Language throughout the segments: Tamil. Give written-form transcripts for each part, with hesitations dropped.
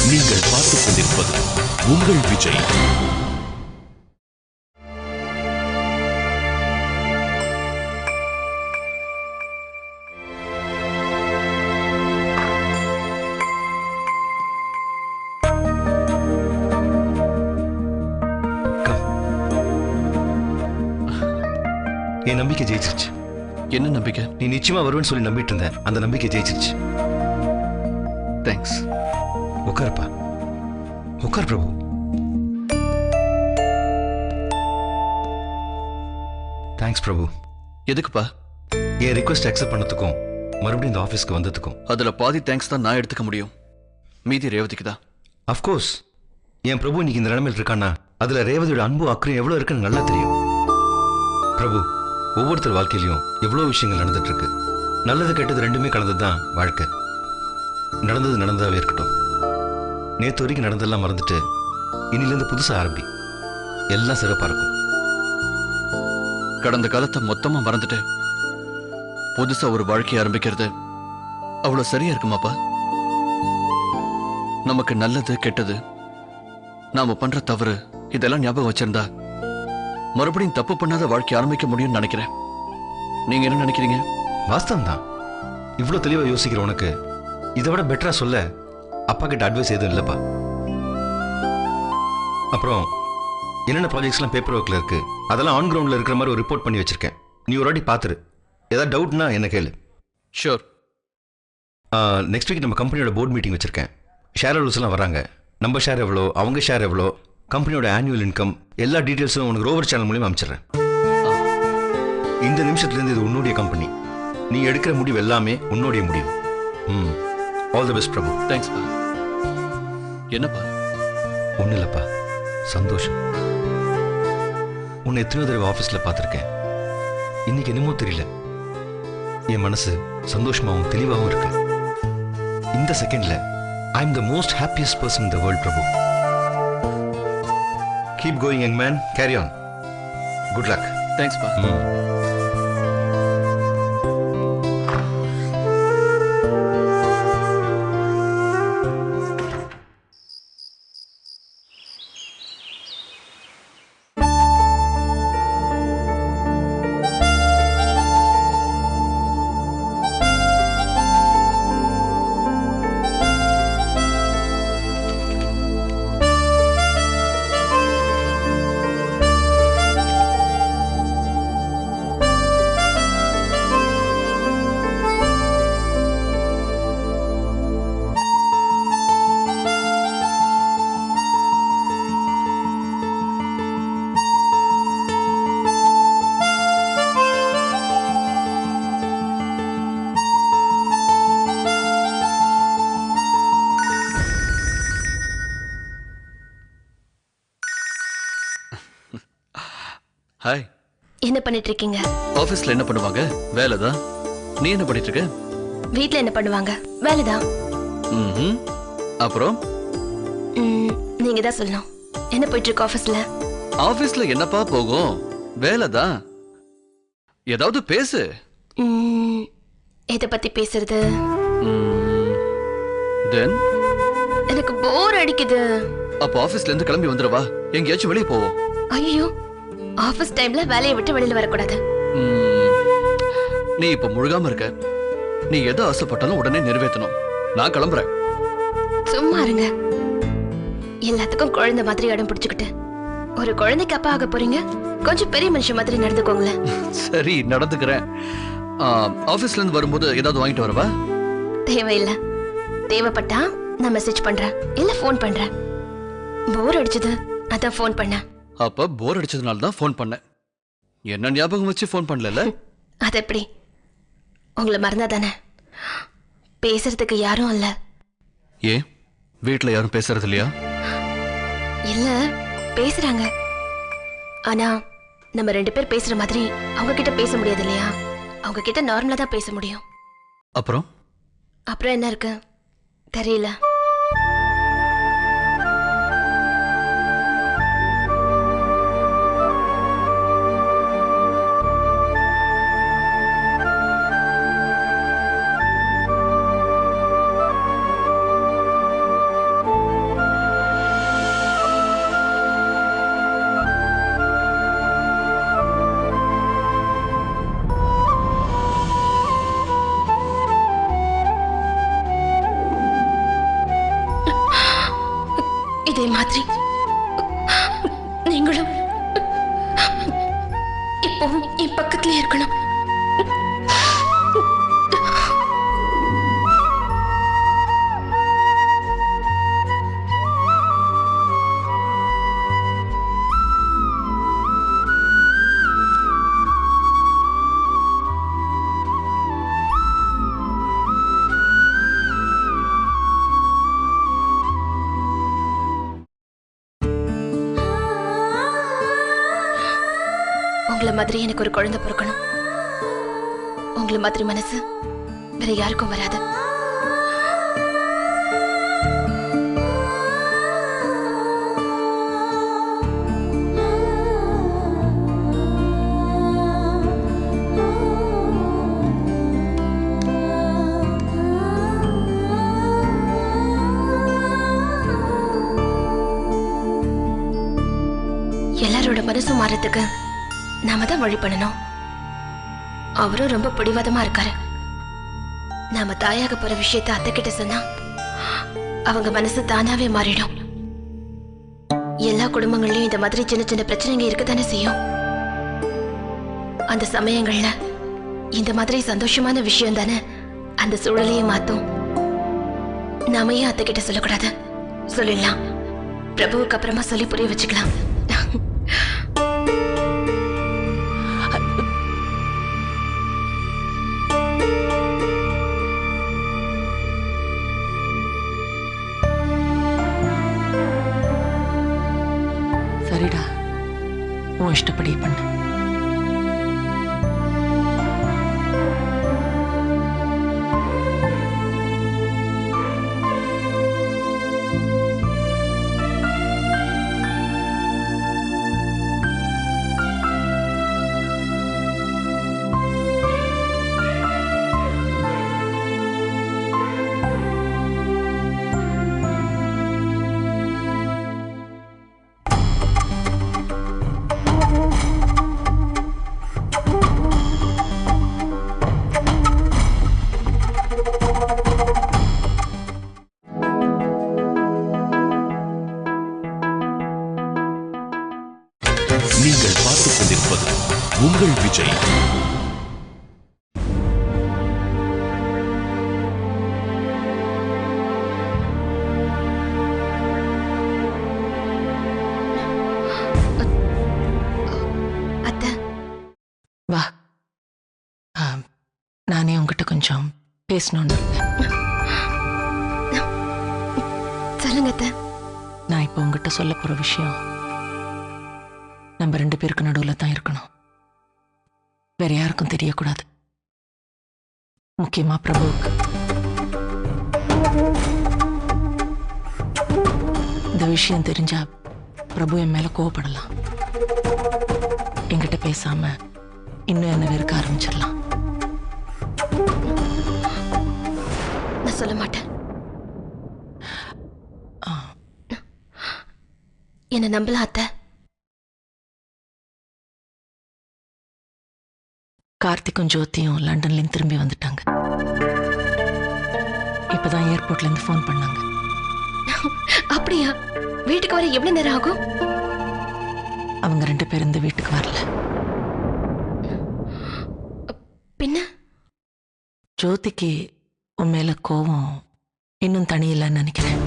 நீங்கள் பார்த்துக் கொண்டிருப்பது உங்கள் விஜய். என் நம்பிக்கை ஜெயிச்சிருச்சு. என்ன நம்பிக்கை? நீ நிச்சயமா வருவேன்னு சொல்லி நம்பிட்டு இருந்தேன். அந்த நம்பிக்கை ஜெயிச்சிருச்சு. தேங்க்ஸ். உட்காருப்பா, உட்கார் பிரபு. தேங்க்ஸ் பிரபு. எதுக்குப்பா? என் ரிக்வெஸ்ட் அக்செப்ட் பண்ணதுக்கும் மறுபடியும் இந்த ஆஃபீஸ்க்கு வந்ததுக்கும். அதுல பாதி தேங்க்ஸ் தான் நான் எடுத்துக்க முடியும், மீதி ரேவதிக்கு தான். அஃப்கோர்ஸ் என் பிரபு இன்னைக்கு இந்த நிலைமையில் இருக்கான்னா அதுல ரேவதியோட அன்பு அக்கறையும் எவ்வளவு இருக்குன்னு நல்லா தெரியும். பிரபு, ஒவ்வொருத்தர் வாழ்க்கையிலையும் எவ்வளோ விஷயங்கள் நடந்துட்டு இருக்கு. நல்லது கெட்டது ரெண்டுமே கலந்தது தான் வாழ்க்கை. நடந்தது நடந்ததாவே இருக்கட்டும். நேற்று வரைக்கும் நடந்ததெல்லாம் மறந்துட்டு இனிலேருந்து புதுசாக ஆரம்பி. எல்லாம் சிறப்பாக இருக்கும். கடந்த காலத்தை மொத்தமா மறந்துட்டு புதுசா ஒரு வாழ்க்கையை ஆரம்பிக்கிறது அவ்வளவு சரியா இருக்குமாப்பா? நமக்கு நல்லது கெட்டது, நாம பண்ற தவறு, இதெல்லாம் ஞாபகம் வச்சிருந்தா மறுபடியும் தப்பு பண்ணாத வாழ்க்கை ஆரம்பிக்க முடியும்னு நினைக்கிறேன். நீங்க என்ன நினைக்கிறீங்க? வாஸ்தவம் தான். இவ்வளோ தெளிவாக யோசிக்கிற உனக்கு இதை விட பெட்டரா சொல்ல அப்பா கிட்ட அட்வைஸ் எதுவும் இல்லைப்பா. அப்புறம் என்னென்ன ப்ராஜெக்ட்ஸ்லாம் பேப்பர் ஒர்க்கில் இருக்கு அதெல்லாம் ஆன் கிரவுண்டில் இருக்கிற மாதிரி ஒரு ரிப்போர்ட் பண்ணி வச்சிருக்கேன். நீ ஒரு வாட்டி பார்த்துரு. ஏதாவது டவுட்னா என்ன கேளு. ஷூர். நெக்ஸ்ட் வீக் நம்ம கம்பெனியோட போர்ட் மீட்டிங் வச்சிருக்கேன். ஷேர் ஹோல்டர்ஸ்லாம் வராங்க. நம்ம ஷேர் எவ்வளோ, அவங்க ஷேர் எவ்வளோ, கம்பெனியோட ஆனுவல் இன்கம், எல்லா டீட்டெயில்ஸும் உனக்கு ரோவர் சேனல் மூலியமா அனுப்பிச்சிடுறேன். இந்த நிமிஷத்துலேருந்து இது உன்னுடைய கம்பெனி. நீ எடுக்கிற முடிவு எல்லாமே உன்னுடைய முடிவு. All the best Prabhu. Thanks பா. என்னப்பா? ஒன்றும் இல்லைப்பா, சந்தோஷம். உன்னை எத்தனையோ தடவை ஆஃபீஸில் பார்த்துருக்கேன். இன்னைக்கு என்னமோ தெரியல, என் மனசு சந்தோஷமாகவும் தெளிவாகவும் இருக்கு. இந்த செகண்ட்ல I am the most happiest person in the world Prabhu. Keep going young man, carry on. Good luck. Thanks பா. ஹாய். என்ன பண்ணிட்டு இருக்கீங்க? ஆபீஸ்ல என்ன பண்ணுவாங்க? வேலைதான். நீ என்ன பண்ணிட்டு இருக்க? வீட்ல என்ன பண்ணுவாங்க? வேலைதான். அப்புறம் நீங்க தான் சொல்லணும். என்ன போயிட்டு இருக்கு ஆபீஸ்ல? ஆபீஸ்ல என்னப்பா போகும்? வேலைதான். ஏதாவது பேசு. எதை பத்தி பேசுறது? தென் எனக்கு போர் அடிக்குது. அப்ப ஆபீஸ்ல இருந்து கிளம்பி வந்துடவா, எங்கேயாச்சும் வெளியே போவோம். ஐயோ, ஆபீஸ் டைம்ல வேலையை விட்டு வெளியில வரக்கூடாது. நீ இப்ப முழுகாம இருக்க. நீ எதை ஆசைப்பட்டாலும் உடனே நிறைவேற்றணும். நான் கிளம்புறேன். சும்மா இருங்க. எல்லாத்துக்கும் குழந்தை மாதிரி இடம் பிடிச்சுக்கிட்டு ஒரு குழந்தைக்கு அப்பா ஆக போறீங்க. கொஞ்சம் பெரிய மனுஷன் மாதிரி நடந்துக்கோங்களேன். சரி, நடந்துக்கிறேன். ஆபீஸ்ல இருந்து வரும்போது ஏதாவது வாங்கிட்டு வரவா? தேவையில்லை. தேவைப்பட்டா நான் மெசேஜ் பண்றேன், இல்ல போன் பண்றேன். போர் அடிச்சது, அதான் போன் பண்ணேன். அப்ப போர் அடிச்சதுனால தான் போன் பண்ணேன். என்ன ஞாபகம் வச்சு போன் பண்ணல? அது எப்படி? உங்களை மறந்தா தானே? பேசுறதுக்கு யாரும் இல்ல. ஏன் வீட்டுல யாரும் பேசுறது இல்லையா? இல்ல, பேசுறாங்க. ஆனா நம்ம ரெண்டு பேர் பேசுற மாதிரி அவங்க கிட்ட பேச முடியாது இல்லையா? அவங்க கிட்ட நார்மலா தான் பேச முடியும். அப்புறம் அப்புறம் என்ன இருக்கு தெரியல. இதே மாதிரி நீங்களும் இப்போ என் பக்கத்துல இருக்கணும். உங்களை மாதிரி எனக்கு ஒரு குழந்தை பிறக்கணும். உங்களை மாதிரி மனசு வேற யாருக்கும் வராது. எல்லாரோட மனசும் மாறத்துக்கு நாம தான் வழி பண்ணணும். அவரும் ரொம்ப பிடிவாதமா இருக்காரு. நாம தாயாக போற விஷயத்தை அத்தை கிட்ட சொன்னா அவங்க மனசு தானாவே மாறிடும். எல்லா குடும்பங்கள்லயும் இந்த மாதிரி சின்ன சின்ன பிரச்சனைங்க இருக்கத்தானே செய்யும். அந்த சமயங்கள்ல இந்த மாதிரி சந்தோஷமான விஷயம் தானே அந்த சூழலையே மாத்தும். நாம ஏன் அத்தை கிட்ட சொல்லக்கூடாது? சொல்லிடலாம். பிரபுவுக்கு அப்புறமா சொல்லி புரிய வச்சுக்கலாம். சரிடா, உன் இஷ்டப்படி பண்ணு. நீங்கள் பார்த்துக் கொண்டிருப்பது உங்கள் விஜய். அத்தை, வா. நானே உங்ககிட்ட கொஞ்சம் பேசணும்னு இருந்தேன். சொல்லுங்க அத்தை. நான் இப்போ உங்ககிட்ட சொல்ல போற விஷயம் நம்ம 2 பேருக்கு நடுவில் தான் இருக்கணும். வேற யாருக்கும் தெரியக்கூடாது. முக்கியமா பிரபுவுக்கு. இந்த விஷயம் தெரிஞ்சா பிரபு என் மேல கோவப்படலாம். என்கிட்ட பேசாம இன்னும் என்ன வெறுக்க ஆரம்பிச்சிடலாம். நான் சொல்ல மாட்டேன். என்ன நம்பலாம் அத்தை. கார்த்திக்கும் ஜோதியும் லண்டன்லேருந்து திரும்பி வந்துட்டாங்க. இப்பதான் ஏர்போர்ட்ல இருந்து ஃபோன் பண்ணாங்க. அப்படியா? வீட்டுக்கு வர எவ்வளவு நேரம் ஆகும்? அவங்க 2 பேரும் இந்த வீட்டுக்கு வரல. பின்ன ஜோதிக்கு உன் மேல கோவம் இன்னும் தனியில்லைன்னு நினைக்கிறேன்.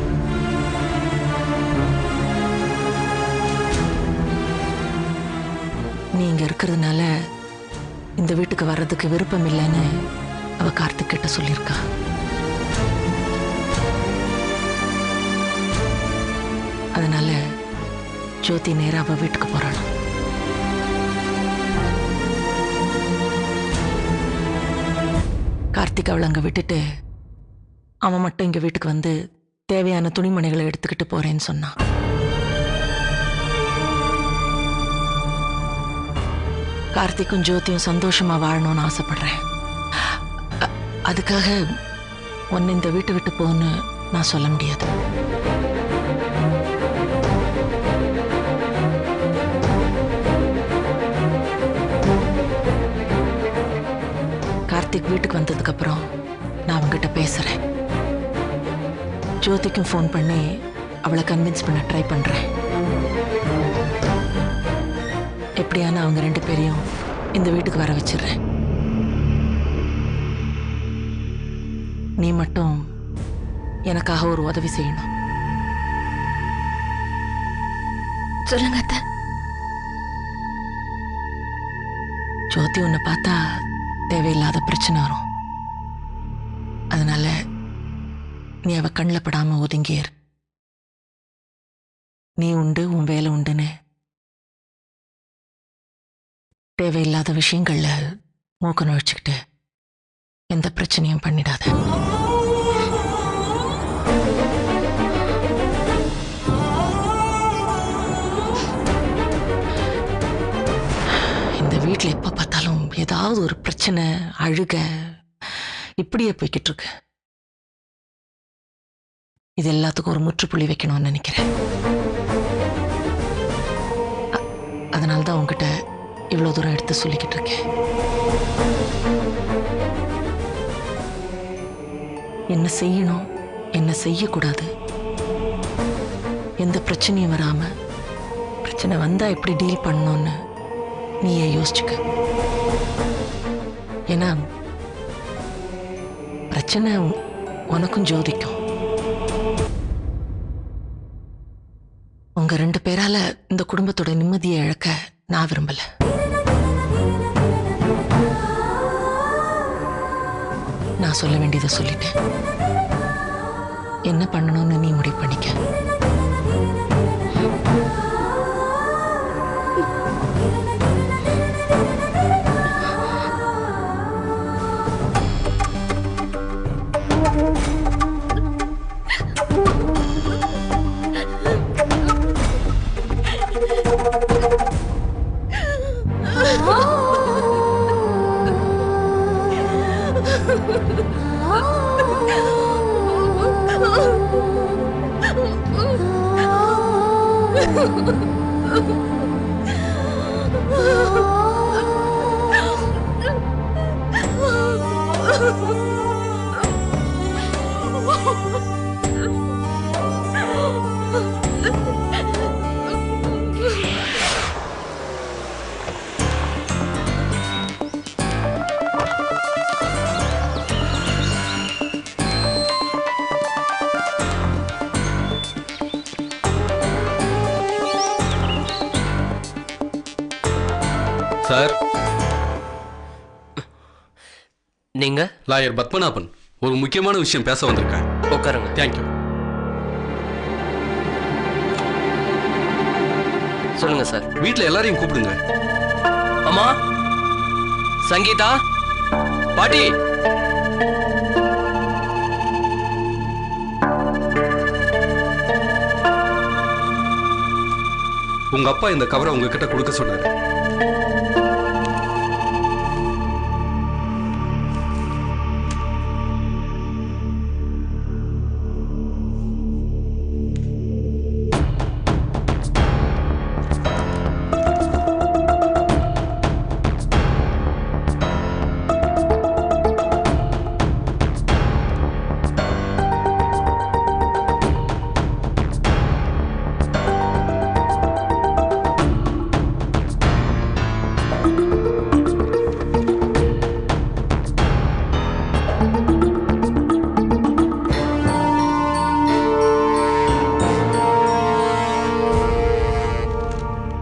நீ இங்க இருக்கிறதுனால இந்த வீட்டுக்கு வர்றதுக்கு விருப்பம் இல்லைன்னு அவ கார்த்திக் கிட்ட சொல்லியிருக்கா. அதனால ஜோதி நேரா அவ வீட்டுக்கு போறாள். கார்த்திக் அவளை அங்க விட்டுட்டு அவன் மட்டும் இங்க வீட்டுக்கு வந்து தேவையான துணிமணிகளை எடுத்துக்கிட்டு போறேன்னு சொன்னான். கார்த்திக்கும் ஜோதியும் சந்தோஷமா வாழணும்னு ஆசைப்படுறேன். அதுக்காக உன்னை இந்த வீட்டை விட்டு போன்னு நான் சொல்ல முடியாது. கார்த்திக் வீட்டுக்கு வந்ததுக்கு அப்புறம் நான் அவங்ககிட்ட பேசுறேன். ஜோதிக்கும் ஃபோன் பண்ணி அவளை கன்வின்ஸ் பண்ண ட்ரை பண்றேன். எப்படியான அவங்க 2 பேரையும் இந்த வீட்டுக்கு வர வச்சிடுறேன். நீ மட்டும் எனக்காக ஒரு உதவி செய்யணும். சொல்லுங்க அத்தை. ஜோதி உன்னை பார்த்தா தேவையில்லாத பிரச்சனை வரும். அதனால நீ அவ கண்ணில் படாம ஒதுங்கியர். நீ உண்டு உன் வேலை உண்டுன்னு தேவையில்லாத விஷயங்கள்ல மூக்க நுழைச்சுக்கிட்டு எந்த பிரச்சனையும் பண்ணிடாத. இந்த வீட்டில் எப்ப பார்த்தாலும் ஏதாவது ஒரு பிரச்சனை, அழுக இப்படியே போய்கிட்டு இருக்கு. இது எல்லாத்துக்கும் ஒரு முற்றுப்புள்ளி வைக்கணும்னு நினைக்கிறேன். அதனால்தான் உங்ககிட்ட இவ்வளவு தூரம் எடுத்து சொல்லிக்கிட்டு இருக்கேன். என்ன செய்யணும், என்ன செய்யக்கூடாது, எந்த பிரச்சனையும் வராம பிரச்சனை வந்தா எப்படி டீல் பண்ணணும்னு நீயே யோசிச்சுக்க. ஏன்னா பிரச்சனை உனக்கும் ஜோதிக்கும். உங்க 2 பேரால இந்த குடும்பத்தோட நிம்மதியை இழக்க நான் விரும்பல. நான் சொல்ல வேண்டியதை சொல்லிட்டேன். என்ன பண்ணணும்னு நீ முடிவு பண்ணிக்க. சார், நீங்க லாயர் பத்மநாபன் ஒரு முக்கியமான விஷயம் பேச வந்திருக்கேன். உட்காருங்க. தேங்க்யூ. சொல்லுங்க சார். வீட்டில் எல்லாரையும் கூப்பிடுங்க. அம்மா, சங்கீதா, பாட்டி. உங்க அப்பா இந்த கவரை உங்ககிட்ட கொடுக்க சொன்னாரு.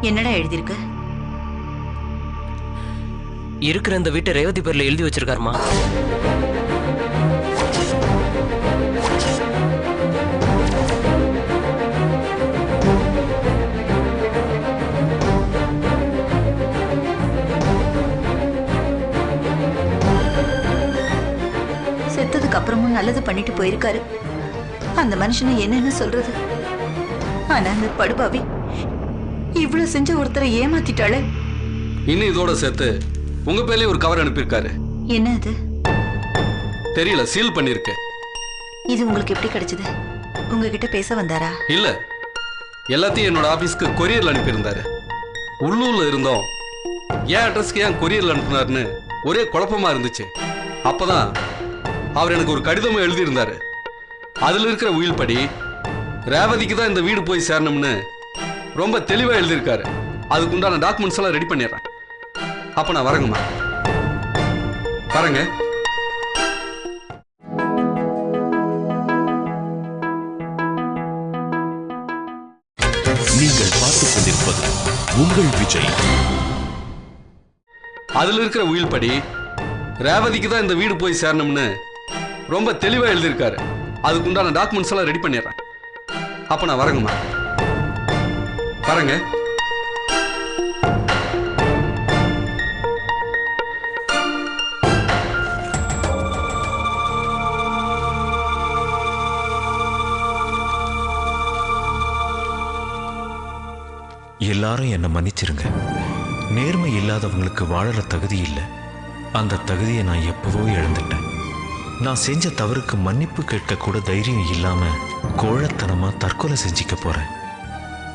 என்னடா எழுதிருக்கு? இருக்கிற இந்த வீட்டை ரேவதி பேர்ல எழுதி வச்சிருக்காருமா. செத்ததுக்கு அப்புறமும் நல்லது பண்ணிட்டு போயிருக்காரு. அந்த மனுஷனை என்னன்னு சொல்றது? ஆனா அந்த படுபாவி இவ்வளவு செஞ்ச ஒருத்தரை ஏமாத்திட்டாளே. இன்னும் இதோட சேர்த்து உங்க பேர்லயே ஒரு கவர் அனுப்பியிருக்காரு. என்ன அது? தெரியல, சீல் பண்ணிருக்கு. இது உங்களுக்கு எப்படி கிடைச்சது? உங்ககிட்ட பேச வந்தாரா? இல்ல, எல்லாத்தையும் என்னோட ஆபீஸ்க்கு கொரியர்ல அனுப்பியிருந்தாரு. உள்ளூர்ல இருந்தோம், ஏன் அட்ரஸ்க்கு ஏன் கொரியர்ல அனுப்புனாருன்னு ஒரே குழப்பமா இருந்துச்சு. அப்பதான் அவர் எனக்கு ஒரு கடிதமும் எழுதியிருந்தாரு. அதுல இருக்கிற உயில் படி ரேவதிக்கு தான் இந்த வீடு போய் சேரணும்னு ரொம்ப தெளிவா எழுதியிருக்காரு. அதுக்குண்டான டாக்குமெண்ட்ஸ் எல்லாம் ரெடி பண்ணிடுறேன். அப்ப நான் வரேங்கம்மா. வரேங்க. நீங்கள் பார்த்துக் கொண்டிருப்பது உங்கள் விஜய். அதுல இருக்கிற உயில் படி ரேவதிக்கு தான் இந்த வீடு போய் சேரணும்னு ரொம்ப தெளிவா எழுதியிருக்காரு. அதுக்குண்டான டாக்குமெண்ட்ஸ் எல்லாம் ரெடி பண்ணிடுறேன். அப்ப நான் வரேங்கம்மா. வரேங்க. எல்லாரும் என்னை மன்னிச்சிருங்க. நேர்மை இல்லாதவங்களுக்கு வாழற தகுதி இல்லை. அந்த தகுதியை நான் எப்பவோ இழந்துட்டேன். நான் செஞ்ச தவறுக்கு மன்னிப்பு கேட்க கூட தைரியம் இல்லாம கோழத்தனமா தற்கொலை செஞ்சிக்க போறேன்.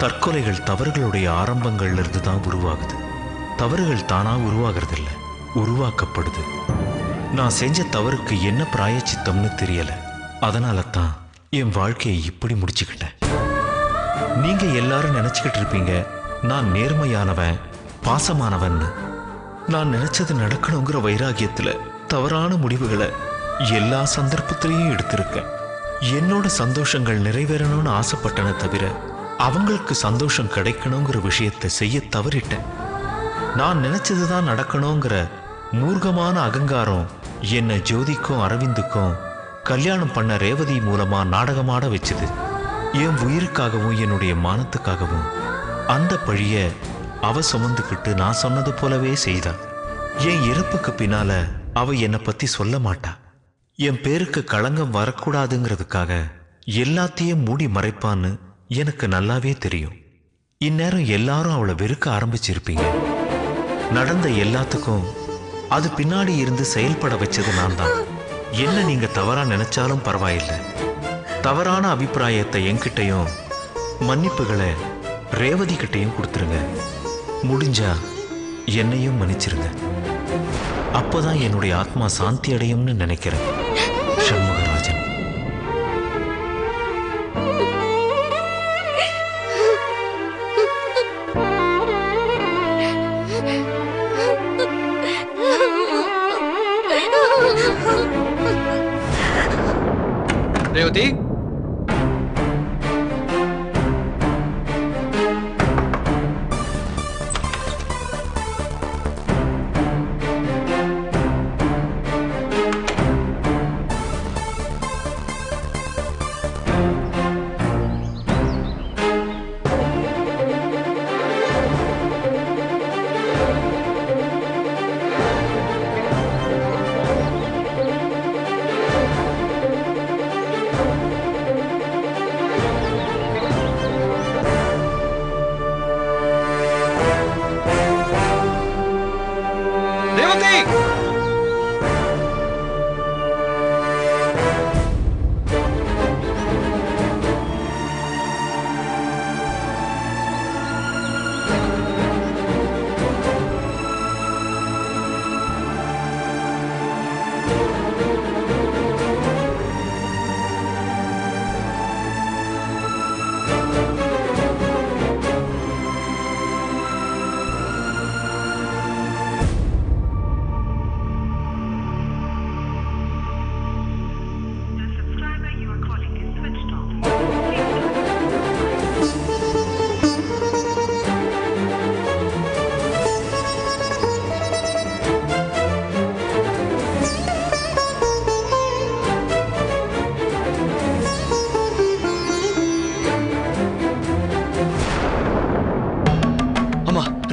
தற்கொலைகள் தவறுகளுடைய ஆரம்பங்கள்ல இருந்து தான் உருவாகுது. தவறுகள் தானா உருவாகிறதில்ல, உருவாக்கப்படுது. நான் செஞ்ச தவறுக்கு என்ன பிராயச்சித்தம்னு தெரியல. அதனால தான் என் வாழ்க்கையை இப்படி முடிச்சுக்கிட்டேன். நீங்க எல்லாரும் நினைச்சுக்கிட்டு இருப்பீங்க நான் நேர்மையானவன், பாசமானவன். நான் நினைச்சது நடக்கணுங்கிற வைராகியத்துல தவறான முடிவுகளை எல்லா சந்தர்ப்பத்திலையும் எடுத்திருக்கேன். என்னோட சந்தோஷங்கள் நிறைவேறணும்னு ஆசைப்பட்டன தவிர அவங்களுக்கு சந்தோஷம் கிடைக்கணுங்கிற விஷயத்தை செய்ய தவறிட்டேன். நான் நினைச்சதுதான் நடக்கணுங்கிற மூர்க்கமான அகங்காரம் என்னை ஜோதிக்கும் அரவிந்துக்கும் கல்யாணம் பண்ண ரேவதி மூலமா நாடகமாட வச்சுது. என் உயிருக்காகவும் என்னுடைய மானத்துக்காகவும் அந்த பழிய அவ சுமந்துக்கிட்டு நான் சொன்னது போலவே செய்தா. என் இறப்புக்கு பின்னால அவ என்னை பத்தி சொல்ல மாட்டா. என் பேருக்கு களங்கம் வரக்கூடாதுங்கிறதுக்காக எல்லாத்தையும் மூடி மறைப்பான்னு எனக்கு நல்லாவே தெரியும். இந்நேரம் எல்லாரும் அவளை வெறுக்க ஆரம்பிச்சிருப்பீங்க. நடந்த எல்லாத்துக்கும் அது பின்னாடி இருந்து செயல்பட வச்சது நான் தான். என்ன நீங்க தவறா நினைச்சாலும் பரவாயில்லை. தவறான அபிப்பிராயத்தை என்கிட்டையும் மன்னிப்புகளை ரேவதி கிட்டையும் கொடுத்துருங்க. முடிஞ்சா என்னையும் மன்னிச்சிருங்க. அப்போதான் என்னுடைய ஆத்மா சாந்தி அடையும்னு நினைக்கிறேன். சண்முகராஜன். ரேவதி,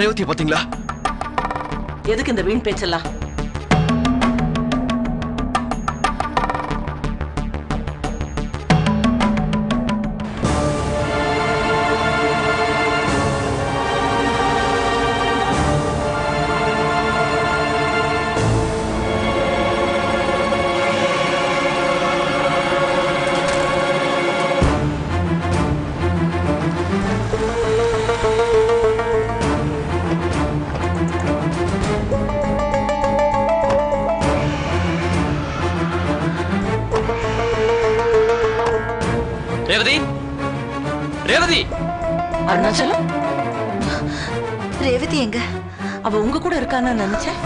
ரேவதியை பாத்தீங்களா? எதுக்கு இந்த வீண் பேச்செல்லாம்? ரேவதி! அருணாச்சலம், ரேவதி எங்க? அவ உங்க கூட இருக்கான்னு நினைச்சேன்.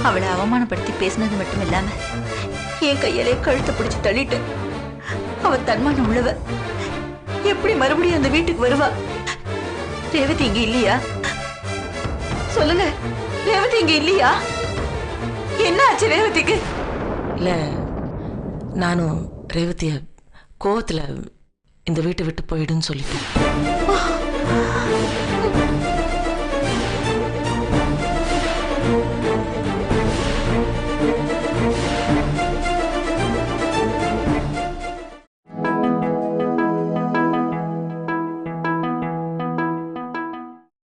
அவளை அவமானப்படுத்தி பேசினது மட்டும் இல்லாம என் கையிலே கழுத்தை பிடிச்சு தள்ளிட்டு அவ தன்மானம் உள்ளவ எப்படி மறுபடியும் அந்த வீட்டுக்கு வருவா? ரேவதி இங்க இல்லையா? சொல்லுங்க, ரேவதி இங்க இல்லையா? என்ன ஆச்சு ரேவதிக்கு? இல்ல, நானும் ரேவதிய கோவத்துல இந்த வீட்டை விட்டு போயிடுன்னு சொல்லிட்டேன்.